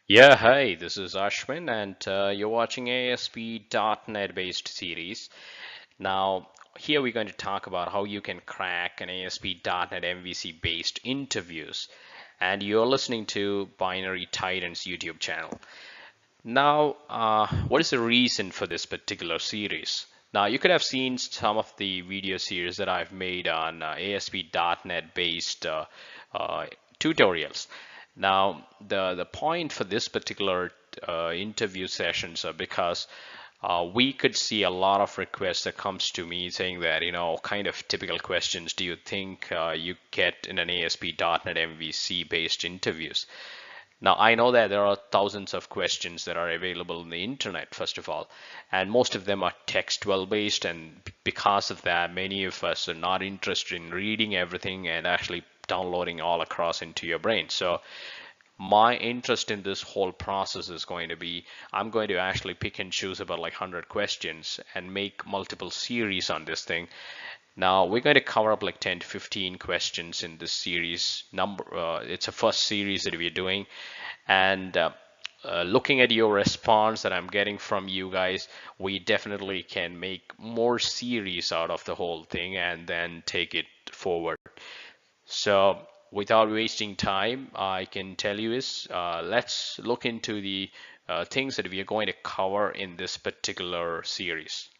Yeah, hi, this is Ashwin, and you're watching ASP.NET based series. Now, here we're going to talk about how you can crack an ASP.NET MVC based interviews, and you're listening to Binary Titans YouTube channel. Now, what is the reason for this particular series? Now, you could have seen some of the video series that I've made on ASP.NET based uh, tutorials. Now, the point for this particular interview sessions are because we could see a lot of requests that comes to me saying that, kind of typical questions do you think you get in an ASP.NET MVC based interviews? Now, I know that there are thousands of questions that are available on the internet, first of all, and most of them are textual based. And because of that, many of us are not interested in reading everything and actually downloading all across into your brain. So, my interest in this whole process is going to be I'm going to actually pick and choose about like 100 questions and make multiple series on this thing. Now we're going to cover up like 10 to 15 questions in this series number. It's a first series that we're doing, and looking at your response that I'm getting from you guys, we definitely can make more series out of the whole thing and then take it forward. So without wasting time, I can tell you is let's look into the things that we are going to cover in this particular series.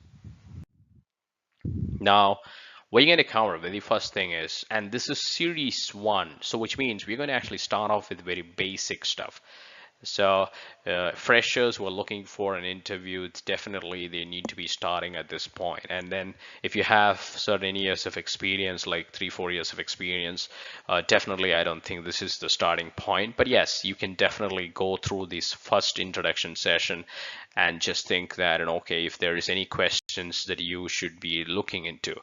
Now, what you're going to cover, the first thing is, and this is series one, so which means we're going to actually start off with very basic stuff. So freshers who are looking for an interview, it's definitely they need to be starting at this point. And then if you have certain years of experience, like 3, 4 years of experience, definitely I don't think this is the starting point. But yes, you can definitely go through this first introduction session and just think that, and okay, if there is any questions that you should be looking into.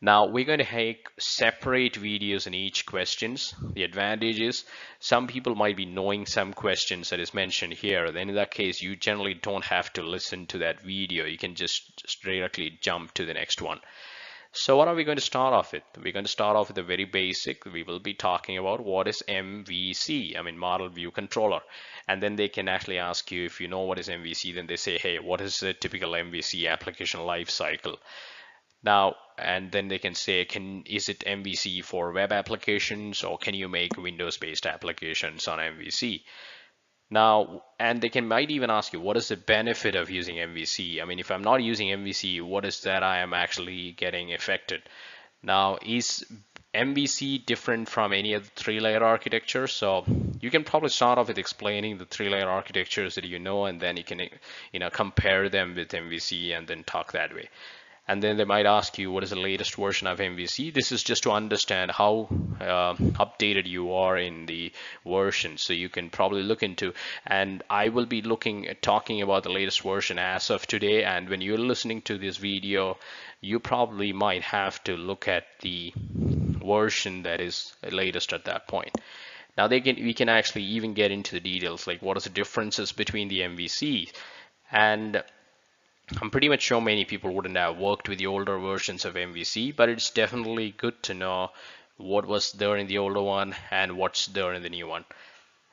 Now we're going to make separate videos in each questions. The advantage is some people might be knowing some questions that is mentioned here. Then in that case, you generally don't have to listen to that video. You can just directly jump to the next one. So what are we going to start off with? We're going to start off with a very basic. We will be talking about what is MVC, I mean Model View Controller. And then they can actually ask you if you know what is MVC, then they say, hey, what is a typical MVC application lifecycle? Now, and then they can say, is it MVC for web applications, or can you make Windows-based applications on MVC? Now, and they might even ask you, what is the benefit of using MVC? I mean, if I'm not using MVC, what is that I am actually getting affected? Now, is MVC different from any other three-layer architecture? So you can probably start off with explaining the three-layer architectures that you know, and then you can, compare them with MVC and then talk that way. And then they might ask you what is the latest version of MVC. This is just to understand how updated you are in the version, so you can probably look into. And I will be talking about the latest version as of today. And when you're listening to this video, you probably might have to look at the version that is latest at that point. Now we can actually even get into the details, like what are the differences between the MVC. And I'm pretty much sure many people wouldn't have worked with the older versions of MVC, but it's definitely good to know what was there in the older one and what's there in the new one.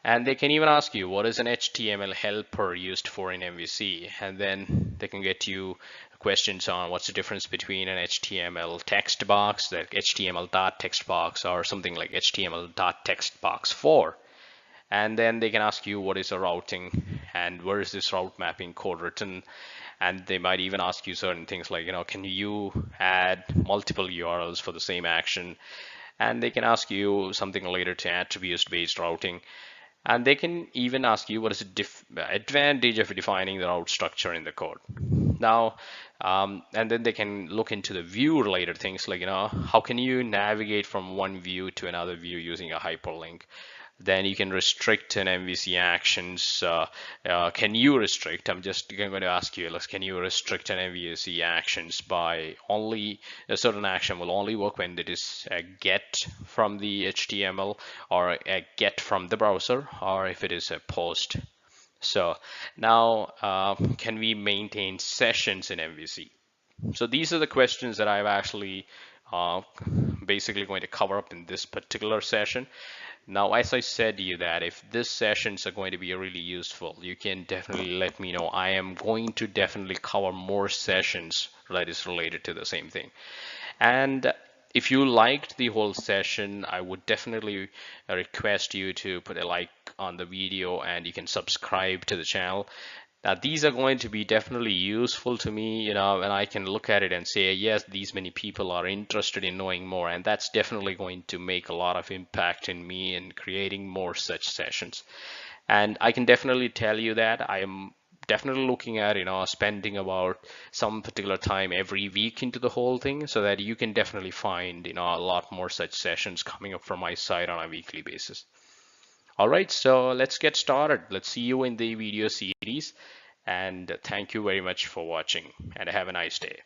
And they can even ask you what is an HTML helper used for in MVC, and then they can get you questions on what's the difference between an HTML text box, like HTML.text box, or something like HTML.text box 4. And then they can ask you what is a routing and where is this route mapping code written. And they might even ask you certain things like, can you add multiple URLs for the same action? And they can ask you something related to attributes based routing. And they can even ask you what is the advantage of defining the route structure in the code. Now, and then they can look into the view related things like, how can you navigate from one view to another view using a hyperlink? Then you can restrict an MVC actions. Can you restrict? I'm going to ask you, can you restrict an MVC actions by only a certain action will only work when it is a get from the HTML or a get from the browser, or if it is a post. So now, can we maintain sessions in MVC? So these are the questions that I've actually basically going to cover up in this particular session. Now, as I said to you that if this sessions are going to be really useful, you can definitely let me know. I am going to definitely cover more sessions that is related to the same thing. And if you liked the whole session, I would definitely request you to put a like on the video, and you can subscribe to the channel. Now, these are going to be definitely useful to me, and I can look at it and say, yes, these many people are interested in knowing more, and that's definitely going to make a lot of impact in me in creating more such sessions. And I can definitely tell you that I am definitely looking at, spending about some particular time every week into the whole thing so that you can definitely find, a lot more such sessions coming up from my side on a weekly basis. All right, so let's get started. Let's see you in the video series. And thank you very much for watching, and have a nice day.